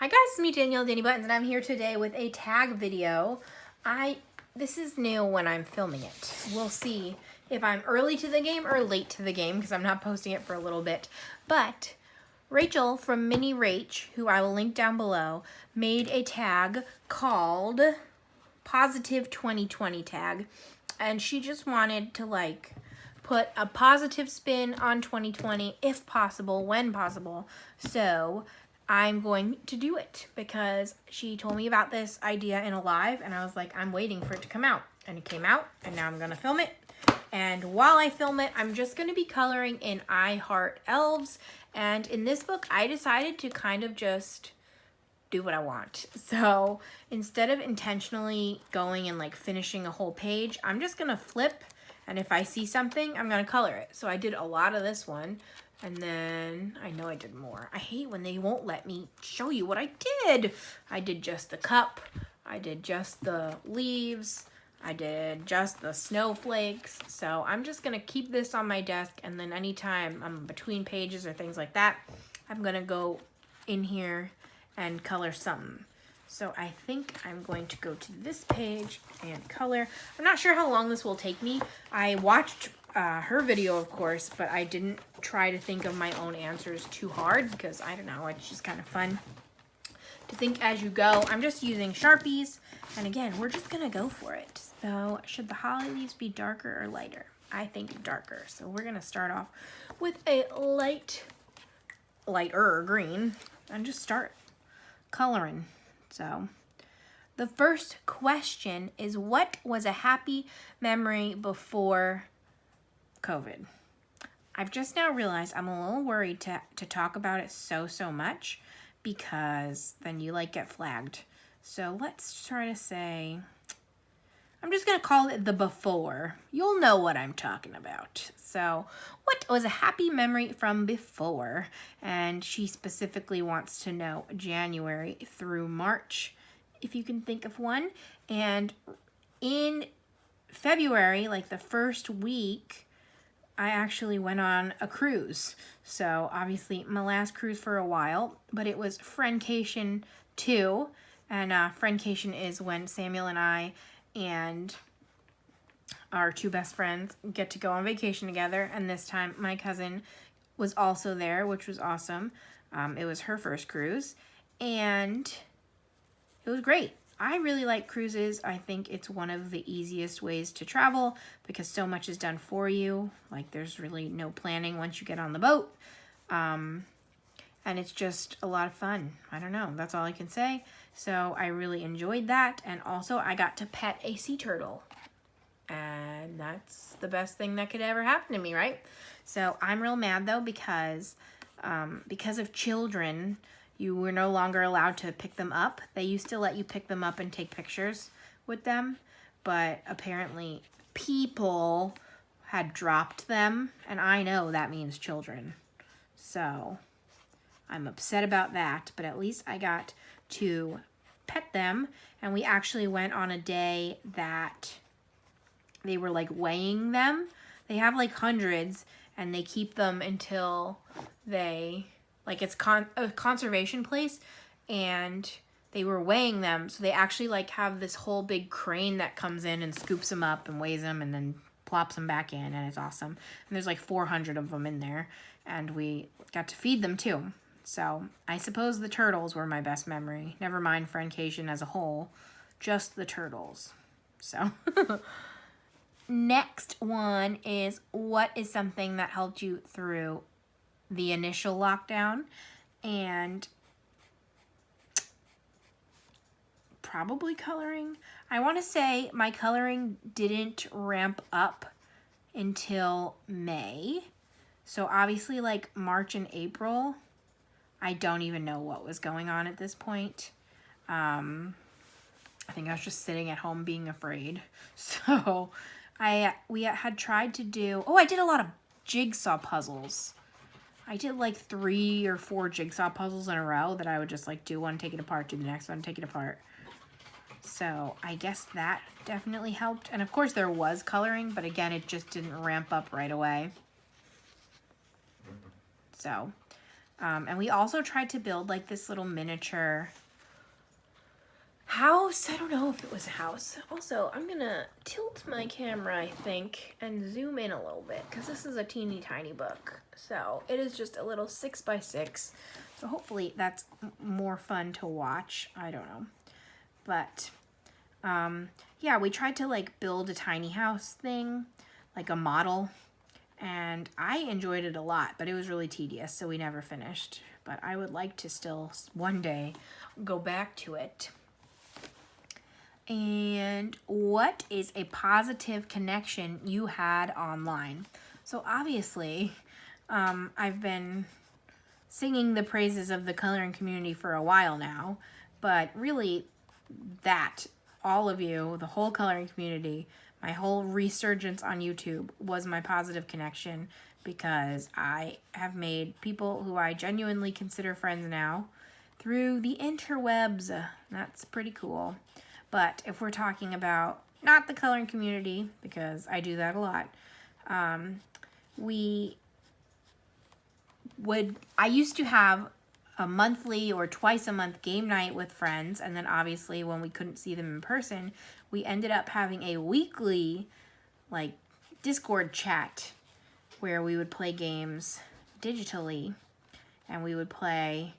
Hi guys, it's me Danielle Danibuttons, and I'm here today with a tag video. This is new when I'm filming it. We'll see if I'm early to the game or late to the game because I'm not posting it for a little bit. But Rachel from Mini Rach, who I will link down below, made a tag called Positive 2020 tag, and she just wanted to put a positive spin on 2020 if possible, when possible. So I'm going to do it because she told me about this idea in a live and I was like, I'm waiting for it to come out. And it came out and now I'm going to film it. And while I film it, I'm just going to be coloring in I Heart Elves. And in this book, I decided to kind of just do what I want. So instead of intentionally going and finishing a whole page, I'm just going to flip. And if I see something, I'm going to color it. So I did a lot of this one. And then I know I did more. I hate when they won't let me show you what I did. I did just the cup. I did just the leaves. I did just the snowflakes. So I'm just going to keep this on my desk. And then anytime I'm between pages or things like that, I'm going to go in here and color something. So I think I'm going to go to this page and color. I'm not sure how long this will take me. I watched her video, of course, but I didn't try to think of my own answers too hard because I don't know, it's just kind of fun to think as you go. I'm just using Sharpies, and again, we're just gonna go for it. So should the holly leaves be darker or lighter? I think darker. So we're gonna start off with a lighter green and just start coloring. So the first question is, what was a happy memory before COVID? I've just now realized I'm a little worried to talk about it so much because then you get flagged. So let's try to say, I'm just gonna call it the before. You'll know what I'm talking about. So what was a happy memory from before? And she specifically wants to know January through March, if you can think of one. And in February, the first week, I actually went on a cruise. So obviously my last cruise for a while, but it was Friendcation 2. And Friendcation is when Samuel and I and our two best friends get to go on vacation together. And this time my cousin was also there, which was awesome. It was her first cruise and it was great. I really like cruises. I think it's one of the easiest ways to travel because so much is done for you. There's really no planning once you get on the boat. And it's just a lot of fun. I don't know. That's all I can say. So I really enjoyed that. And also I got to pet a sea turtle. And that's the best thing that could ever happen to me, right? So I'm real mad though because of children, you were no longer allowed to pick them up. They used to let you pick them up and take pictures with them, but apparently people had dropped them, and I know that means children. So I'm upset about that, but at least I got to pet them, and we actually went on a day that they were weighing them. They have hundreds, and they keep them until they... it's a conservation place, and they were weighing them. So they actually have this whole big crane that comes in and scoops them up and weighs them and then plops them back in, and it's awesome. And there's 400 of them in there, and we got to feed them too. So I suppose the turtles were my best memory. Never mind Friendcation as a whole, just the turtles. So next one is, what is something that helped you through the initial lockdown? And probably coloring. I want to say my coloring didn't ramp up until May. So obviously March and April, I don't even know what was going on at this point. I think I was just sitting at home being afraid. So we had tried to do, I did a lot of jigsaw puzzles. I did 3 or 4 jigsaw puzzles in a row that I would just do one, take it apart, do the next one, take it apart. So I guess that definitely helped. And of course there was coloring, but again, it just didn't ramp up right away. So And we also tried to build like this little miniature house. I don't know if it was a house. Also, I'm gonna tilt my camera, I think, and zoom in a little bit because this is a teeny tiny book. So it is just a little 6x6. So hopefully that's more fun to watch. I don't know. But yeah, we tried to like build a tiny house thing, like a model. And I enjoyed it a lot, but it was really tedious, so we never finished. But I would like to still one day go back to it. And what is a positive connection you had online? So obviously, I've been singing the praises of the coloring community for a while now, but really all of you, the whole coloring community, my whole resurgence on YouTube was my positive connection, because I have made people who I genuinely consider friends now through the interwebs. That's pretty cool. But if we're talking about not the coloring community, because I do that a lot, I used to have a monthly or twice a month game night with friends, and then obviously when we couldn't see them in person, we ended up having a weekly like Discord chat where we would play games digitally, and we would play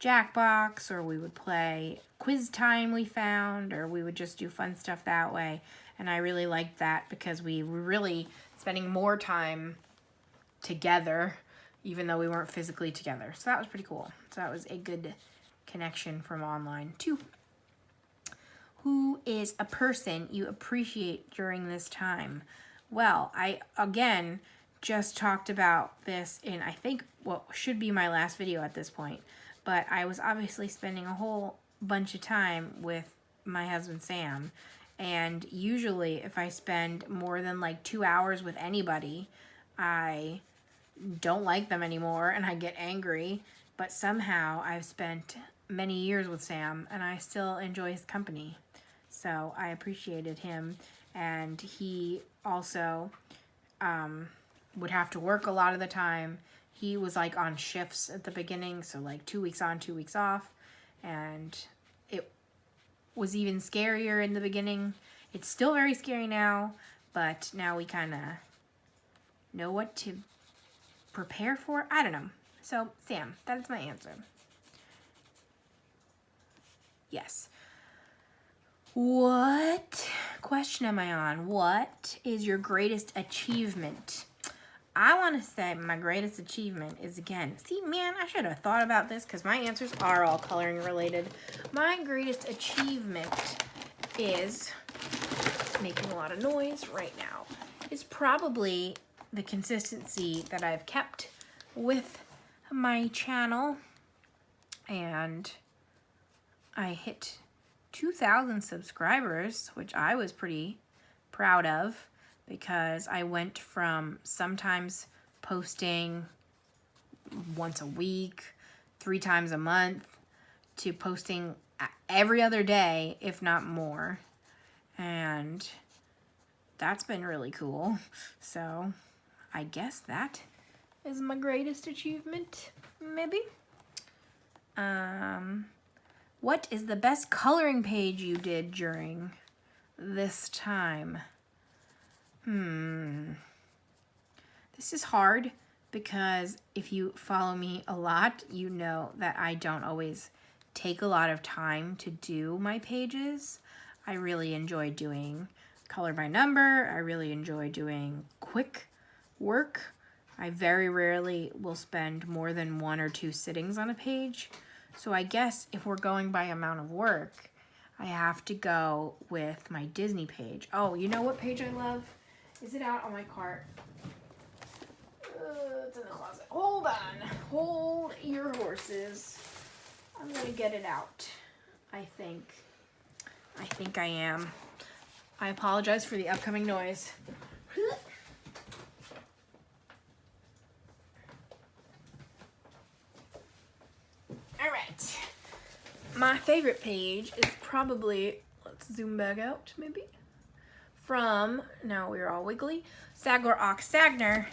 Jackbox, or we would play Quiz Time we found, or we would just do fun stuff that way. And I really liked that because we were really spending more time together even though we weren't physically together. So that was pretty cool. So that was a good connection from online too. Who is a person you appreciate during this time? Well, I, again, just talked about this in, I think, what should be my last video at this point. But I was obviously spending a whole bunch of time with my husband, Sam. And usually if I spend more than like 2 hours with anybody, I don't like them anymore and I get angry. But somehow I've spent many years with Sam and I still enjoy his company. So I appreciated him. And he also would have to work a lot of the time. He was like on shifts at the beginning, so like 2 weeks on, 2 weeks off. And it was even scarier in the beginning. It's still very scary now, but now we kind of know what to prepare for. I don't know. So, Sam, that is my answer. Yes. What question am I on? What is your greatest achievement? I want to say my greatest achievement is, again, see, man, I should have thought about this because my answers are all coloring related. My greatest achievement is making a lot of noise right now. Is probably the consistency that I've kept with my channel. And I hit 2,000 subscribers, which I was pretty proud of, because I went from sometimes posting once a week, 3 times a month, to posting every other day, if not more. And that's been really cool. So I guess that is my greatest achievement, maybe. What is the best coloring page you did during this time? This is hard because if you follow me a lot, you know that I don't always take a lot of time to do my pages. I really enjoy doing color by number. I really enjoy doing quick work. I very rarely will spend more than 1 or 2 sittings on a page. So I guess if we're going by amount of work, I have to go with my Disney page. Oh, you know what page I love? Is it out on my cart? It's in the closet. Hold on. Hold your horses. I'm going to get it out. I think I am. I apologize for the upcoming noise. All right. My favorite page is probably, let's zoom back out maybe, from, now we're all wiggly, Sagor Ox Sagner.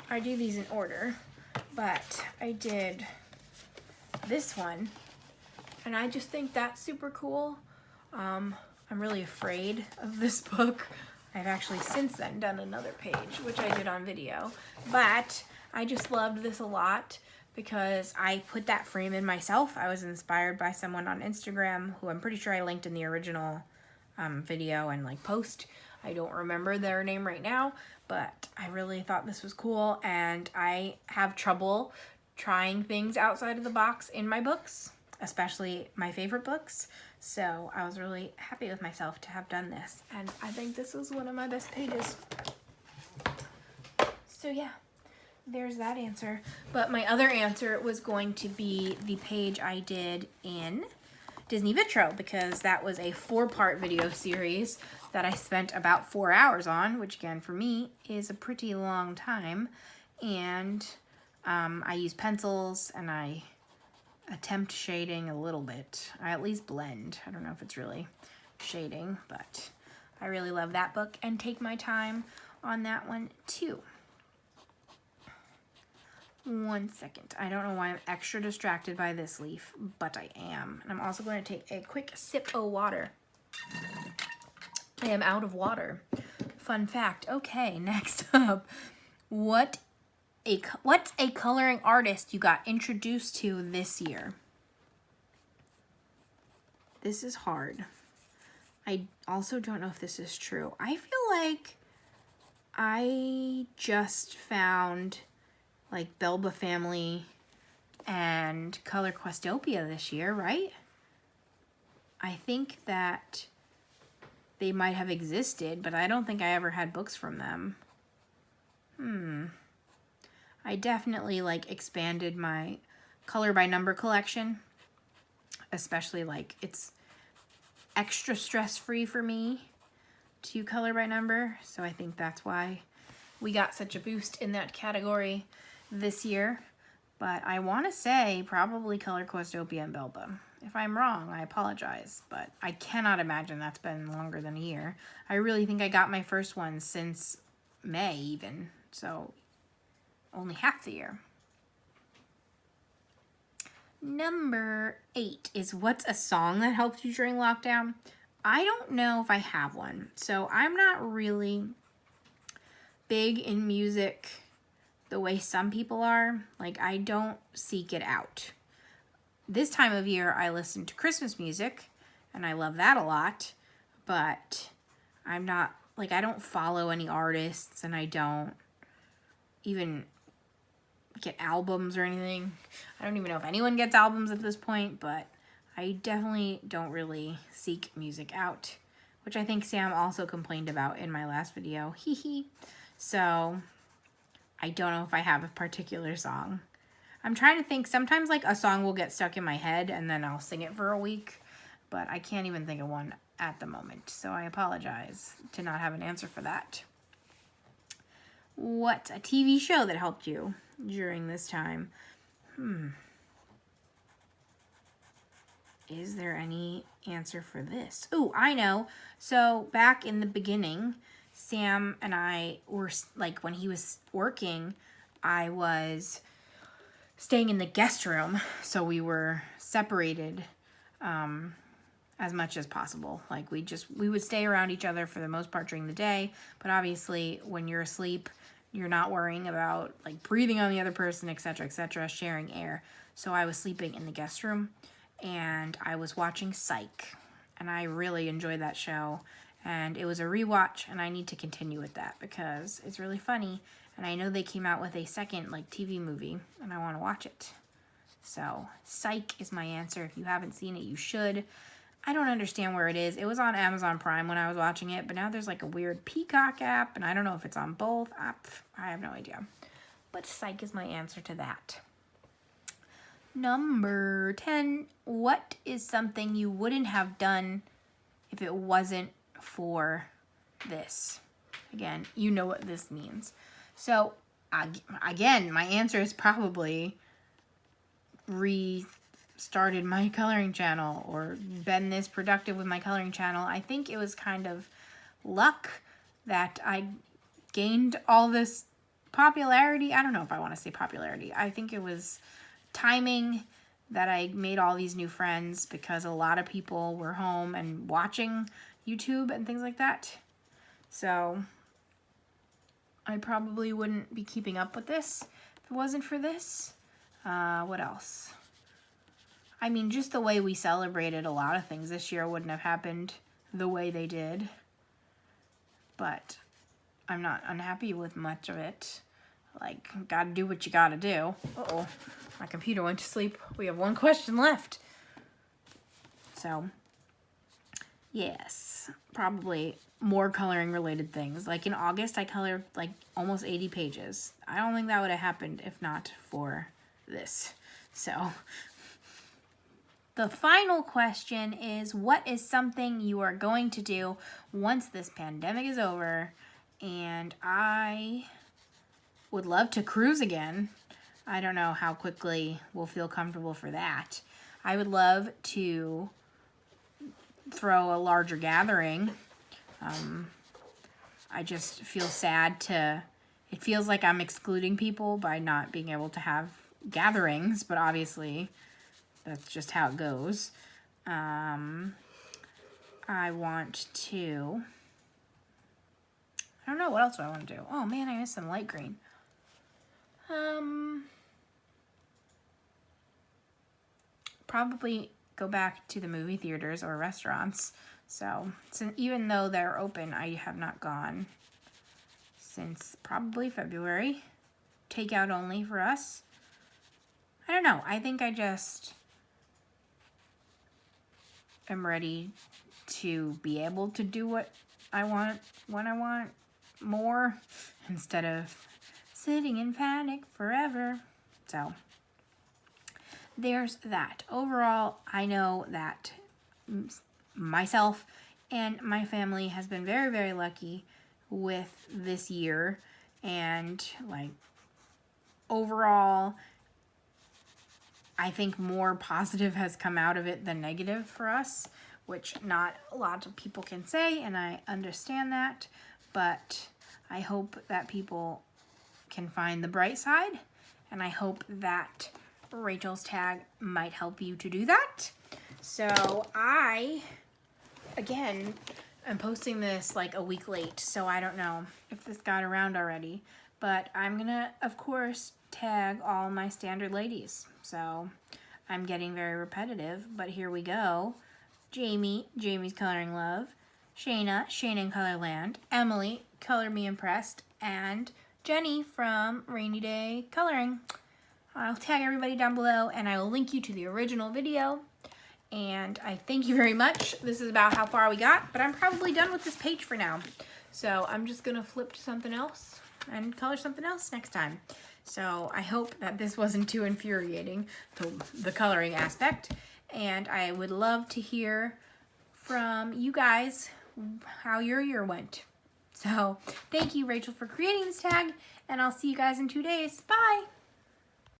I do these in order. but I did this one, and I just think that's super cool. I'm really afraid of this book. I've actually since then done another page, which I did on video, but I just loved this a lot because I put that frame in myself. I was inspired by someone on Instagram who I'm pretty sure I linked in the original video and like post. I don't remember their name right now, but I really thought this was cool, and I have trouble trying things outside of the box in my books, especially my favorite books. So I was really happy with myself to have done this, and I think this was one of my best pages. So yeah, there's that answer. But my other answer was going to be the page I did in Disney Vitro, because that was a 4-part video series that I spent about 4 hours on, which again for me is a pretty long time. And I use pencils and I attempt shading a little bit. I at least blend. I don't know if it's really shading, but I really love that book and take my time on that one too. One second. I don't know why I'm extra distracted by this leaf, but I am. And I'm also going to take a quick sip of water. I am out of water. Fun fact. Okay, next up. What's a coloring artist you got introduced to this year? This is hard. I also don't know if this is true. I feel like I just found like Belba Family and Color Questopia this year, right? I think that they might have existed, but I don't think I ever had books from them. I definitely like expanded my color by number collection, especially like it's extra stress-free for me to color by number. So I think that's why we got such a boost in that category this year. But I want to say probably Color Questopia and Belba. If I'm wrong, I apologize, but I cannot imagine that's been longer than a year. I really think I got my first one since May even, so only half the year. Number 8 is, what's a song that helped you during lockdown? I don't know if I have one. So I'm not really big in music the way some people are. Like, I don't seek it out. This time of year, I listen to Christmas music, and I love that a lot. But I'm not, like, I don't follow any artists, and I don't even get albums or anything. I don't even know if anyone gets albums at this point, but I definitely don't really seek music out, which I think Sam also complained about in my last video. So I don't know if I have a particular song. I'm trying to think. Sometimes like a song will get stuck in my head and then I'll sing it for a week, but I can't even think of one at the moment. So I apologize to not have an answer for that. What's a TV show that helped you during this time? Is there any answer for this? Oh, I know. So back in the beginning, Sam and I were, like, when he was working, I was staying in the guest room. So we were separated as much as possible. Like, we would stay around each other for the most part during the day. But obviously, when you're asleep, you're not worrying about, like, breathing on the other person, etc., sharing air. So I was sleeping in the guest room, and I was watching Psych. And I really enjoyed that show. And it was a rewatch, and I need to continue with that because it's really funny. And I know they came out with a second, like, TV movie, and I want to watch it. So, Psych is my answer. If you haven't seen it, you should. I don't understand where it is. It was on Amazon Prime when I was watching it, but now there's like a weird Peacock app, and I don't know if it's on both. I have no idea. But Psych is my answer to that. Number 10, what is something you wouldn't have done if it wasn't for this? Again, you know what this means. So, again, my answer is probably restarted my coloring channel or been this productive with my coloring channel. I think it was kind of luck that I gained all this popularity. I don't know if I want to say popularity. I think it was timing that I made all these new friends because a lot of people were home and watching YouTube and things like that. So I probably wouldn't be keeping up with this if it wasn't for this. What else? I mean, just the way we celebrated a lot of things this year wouldn't have happened the way they did. But I'm not unhappy with much of it. Like, gotta do what you gotta do. Uh-oh, my computer went to sleep. We have one question left. So, yes, probably more coloring related things. Like in August, I colored like almost 80 pages. I don't think that would have happened if not for this. So, the final question is, what is something you are going to do once this pandemic is over? And I would love to cruise again. I don't know how quickly we'll feel comfortable for that. I would love to throw a larger gathering. I just feel sad it feels like I'm excluding people by not being able to have gatherings, but obviously that's just how it goes. I want to... I don't know, what else do I want to do? Oh man, I missed some light green. Probably go back to the movie theaters or restaurants. So even though they're open, I have not gone since probably February. Takeout only for us. I don't know. I think I just am ready to be able to do what I want when I want more instead of sitting in panic forever. So there's that. Overall, I know that myself and my family has been very, very lucky with this year, and like overall I think more positive has come out of it than negative for us, which not a lot of people can say, and I understand that, but I hope that people can find the bright side, and I hope that Rachel's tag might help you to do that. So I, again, I'm posting this like a week late, so I don't know if this got around already, but I'm gonna, of course, tag all my standard ladies. So I'm getting very repetitive, but here we go. Jamie, Jamie's Coloring Love, Shaina, Shaina in Colorland, Emily, Color Me Impressed, and Jenny from Rainy Day Coloring. I'll tag everybody down below, and I will link you to the original video. And I thank you very much. This is about how far we got, but I'm probably done with this page for now. So I'm just gonna flip to something else and color something else next time. So I hope that this wasn't too infuriating, the coloring aspect. And I would love to hear from you guys how your year went. So thank you, Rachel, for creating this tag, and I'll see you guys in 2 days. Bye!